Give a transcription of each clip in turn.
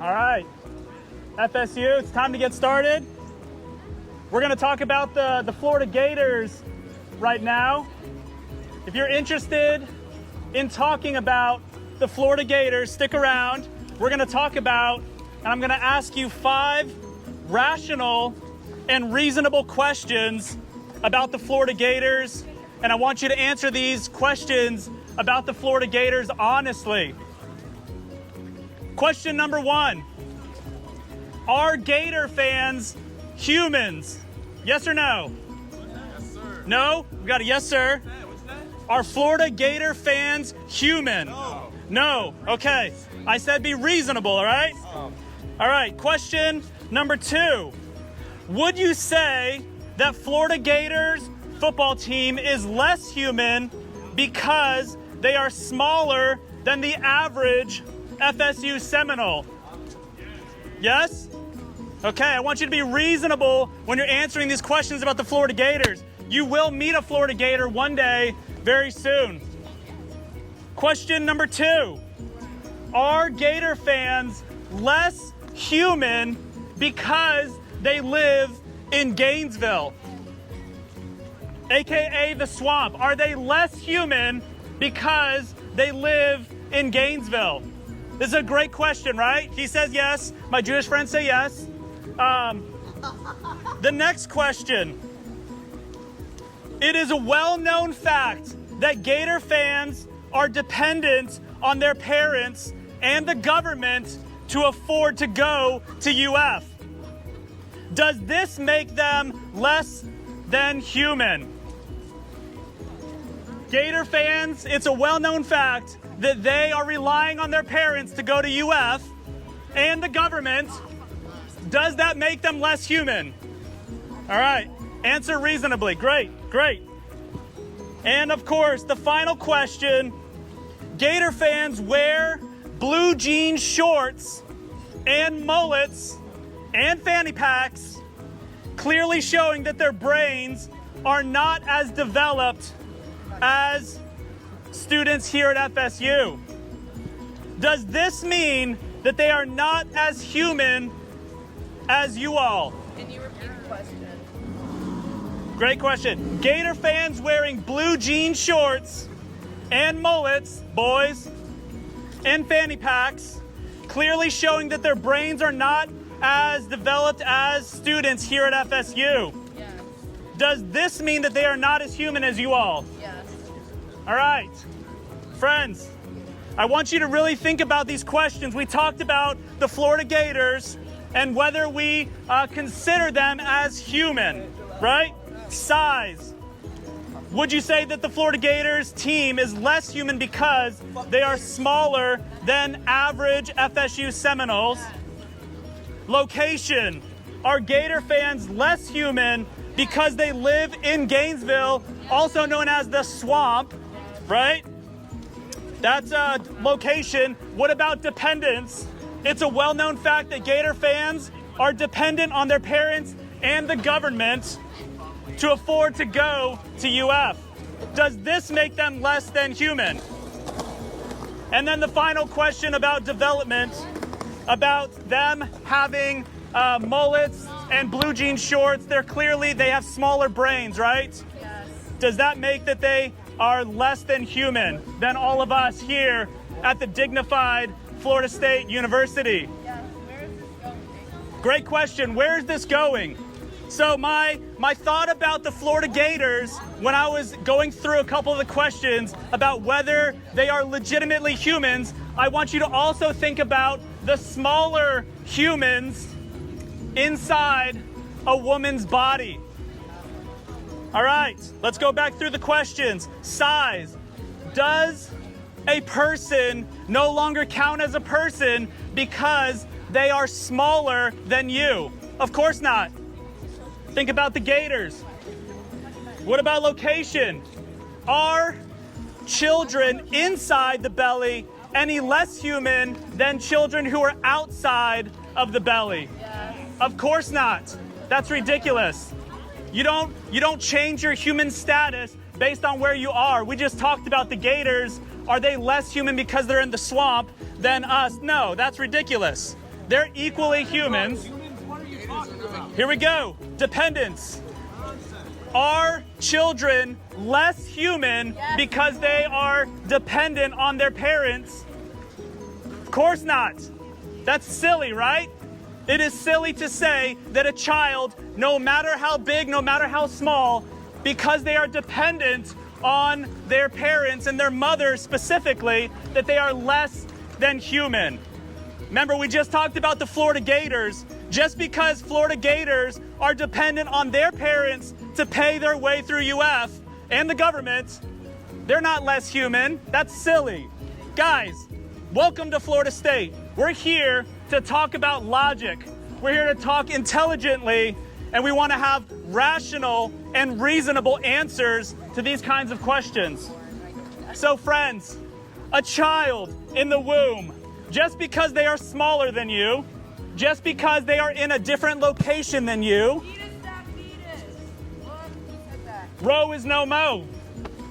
All right, FSU, it's time to get started. We're going to talk about the Florida Gators right now. If you're interested in talking about the Florida Gators, stick around. We're going to talk about, and I'm going to ask you 5 rational and reasonable questions about the Florida Gators, and I want you to answer these questions about the Florida Gators honestly. Question number 1. Are Gator fans humans? Yes or no? Yes, sir. No? We got a yes, sir. What's that? Are Florida Gator fans human? No. No. Okay. I said be reasonable, all right? All right. Question number 2. Would you say that Florida Gators football team is less human because they are smaller than the average FSU Seminole? Yes? Okay, I want you to be reasonable when you're answering these questions about the Florida Gators. You will meet a Florida Gator one day, very soon. Question number 2. Are Gator fans less human because they live in Gainesville, aka the swamp? Are they less human because they live in Gainesville? This is a great question, right? He says yes. My Jewish friends say yes. The next question. It is a well-known fact that Gator fans are dependent on their parents and the government to afford to go to UF. Does this make them less than human? Gator fans, it's a well-known fact that they are relying on their parents to go to UF and the government. Does that make them less human? All right, answer reasonably. Great. And of course, the final question, Gator fans wear blue jean shorts and mullets and fanny packs, clearly showing that their brains are not as developed as students here at FSU. Does this mean that they are not as human as you all? Can you repeat the question? Great question. Gator fans wearing blue jean shorts and mullets, boys, and fanny packs, clearly showing that their brains are not as developed as students here at FSU. Yes. Does this mean that they are not as human as you all? Yes. All right, friends, I want you to really think about these questions. We talked about the Florida Gators and whether we consider them as human, right? Size. Would you say that the Florida Gators team is less human because they are smaller than average FSU Seminoles? Location. Are Gator fans less human because they live in Gainesville, also known as the swamp, right? That's a location. What about dependence? It's a well-known fact that Gator fans are dependent on their parents and the government to afford to go to UF. Does this make them less than human? And then the final question about development, about them having mullets and blue jean shorts. They have smaller brains, right? Yes. Does that make that they are less than human than all of us here at the dignified Florida State University? Yes. Where is this going? Great question. Where is this going? So my thought about the Florida Gators when I was going through a couple of the questions about whether they are legitimately humans, I want you to also think about the smaller humans inside a woman's body. All right, let's go back through the questions. Size. Does a person no longer count as a person because they are smaller than you? Of course not. Think about the Gators. What about location? Are children inside the belly any less human than children who are outside of the belly? Yes. Of course not. That's ridiculous. You don't change your human status based on where you are. We just talked about the Gators. Are they less human because they're in the swamp than us? No, that's ridiculous. They're equally humans. Here we go. Dependence. Are children less human because they are dependent on their parents? Of course not. That's silly, right? It is silly to say that a child, no matter how big, no matter how small, because they are dependent on their parents and their mother specifically, that they are less than human. Remember, we just talked about the Florida Gators. Just because Florida Gators are dependent on their parents to pay their way through UF and the government, they're not less human. That's silly. Guys, welcome to Florida State. We're here to talk about logic. We're here to talk intelligently, and we want to have rational and reasonable answers to these kinds of questions. So friends, a child in the womb, just because they are smaller than you, just because they are in a different location than you, Fetus, that fetus. Look, he said that. row is no mo.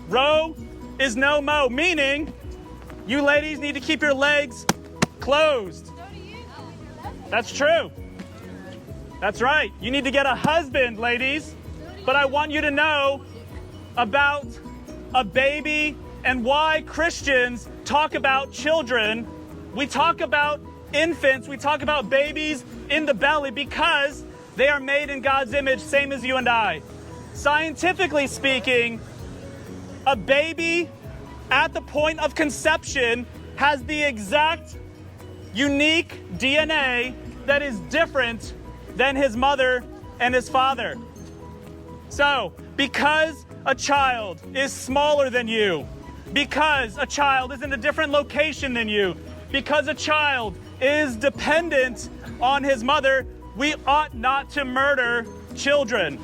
Row is no mo, meaning you ladies need to keep your legs closed. So do you. That's true. That's right. You need to get a husband, ladies. But I want you to know about a baby and why Christians talk about children. We talk about infants, we talk about babies in the belly because they are made in God's image, same as you and I. Scientifically speaking, a baby at the point of conception has the exact unique DNA that is different than his mother and his father. So, because a child is smaller than you, because a child is in a different location than you, because a child is dependent on his mother, we ought not to murder children.